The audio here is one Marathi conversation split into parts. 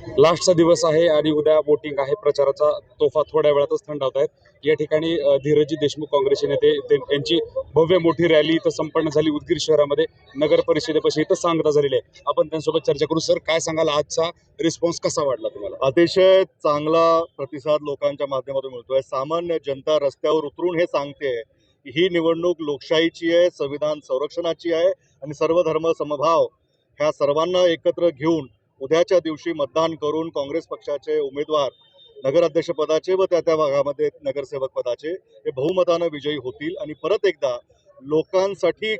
लास्टचा दिवस आहे आणि उद्या वोटिंग आहे. प्रचाराचा तोफा थोड्या वेळातच थंडावत आहेत. या ठिकाणी धीरजी देशमुख काँग्रेसचे नेते यांची भव्य मोठी रॅली इथं संपन्न झाली. उदगीर शहरामध्ये नगर परिषदेपाशी इथं सांगता झालेली आहे. आपण त्यांच्यासोबत चर्चा करू. सर, काय सांगाल, आजचा रिस्पॉन्स कसा वाटला तुम्हाला? अतिशय चांगला प्रतिसाद लोकांच्या माध्यमातून मिळतोय. सामान्य जनता रस्त्यावर उतरून हे सांगते की ही निवडणूक लोकशाहीची आहे, संविधान संरक्षणाची आहे आणि सर्व धर्म समभाव ह्या सर्वांना एकत्र घेऊन उद्याच्या दिवशी मतदान करून काँग्रेस पक्षाचे उमेदवार नगराध्यक्ष पदाचे व त्या भागामध्ये नगरसेवक पदाचे हे बहुमतानं विजयी होतील आणि परत एकदा लोकांसाठी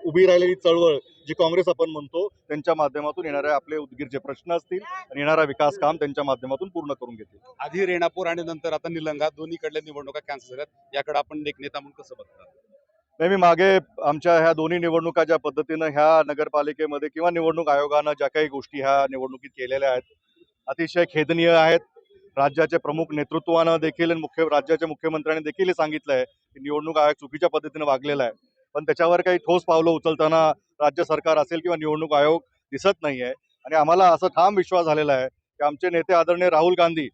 उभी राहिलेली चळवळ जी काँग्रेस आपण म्हणतो त्यांच्या माध्यमातून येणारे आपले उदगीरचे प्रश्न असतील आणि येणारा विकास काम त्यांच्या माध्यमातून पूर्ण करून घेतील. आधी रेणापूर आणि नंतर आता निलंगा, दोन्हीकडल्या निवडणुका कॅन्सल झाल्यात. याकडे आपण एक नेता म्हणून कसं बघता? नाही, मी मागे आमच्या ह्या दोन्ही निवडणुका ज्या पद्धतीनं ह्या नगरपालिकेमध्ये किंवा निवडणूक आयोगानं ज्या काही गोष्टी ह्या निवडणुकीत केलेल्या आहेत अतिशय खेदनीय आहेत. राज्याचे प्रमुख नेतृत्वानं देखील राज्याच्या मुख्यमंत्र्यांनी देखील हे सांगितलं आहे की निवडणूक आयोग चुकीच्या पद्धतीनं वागलेला आहे, पण त्याच्यावर काही ठोस पावलं उचलताना राज्य सरकार असेल किंवा निवडणूक आयोग दिसत नाही आहे. आणि आम्हाला असं ठाम विश्वास झालेला आहे की आमचे नेते आदरणीय राहुल गांधी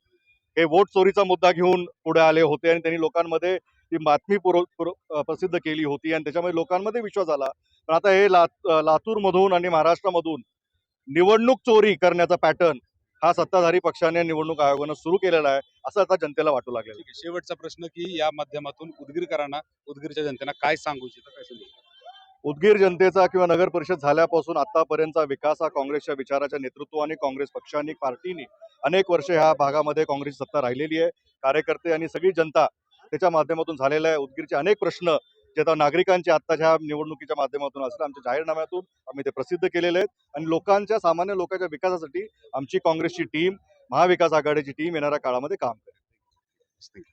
हे वोट चोरीचा मुद्दा घेऊन पुढे आले होते आणि त्यांनी लोकांमध्ये ती बातमी प्रसिद्ध केली होती आणि त्याच्यामुळे लोकांमध्ये विश्वास आला. पण आता हे लातूरमधून आणि महाराष्ट्रामधून निवडणूक चोरी करण्याचा पॅटर्न हा सत्ताधारी पक्षाने निवडणूक आयोगानं सुरू केलेला आहे असं आता जनतेला वाटू लागलेलं आहे. शेवटचा प्रश्न की या माध्यमातून उदगीरकरांना, उदगीरच्या जनतेला काय सांगू इच्छिता, काय सांगू? उदगीर जनतेचा किंवा नगर परिषद झाल्यापासून आतापर्यंतचा विकास हा काँग्रेसच्या विचाराच्या नेतृत्वाने काँग्रेस पक्षाने पार्टीने अनेक वर्ष ह्या भागामध्ये काँग्रेस सत्ता राहिलेली आहे. कार्यकर्ते आणि सगळी जनता त्याच्या माध्यमातून झालेला आहे. उदगीरचे अनेक प्रश्न जे आता नागरिकांचे आत्ताच्या निवडणुकीच्या माध्यमातून असतील आमच्या जाहीरनाम्यातून आम्ही ते प्रसिद्ध केलेले आहेत आणि लोकांच्या सामान्य लोकांच्या विकासासाठी आमची काँग्रेसची टीम, महाविकास आघाडीची टीम येणाऱ्या काळामध्ये काम करेल.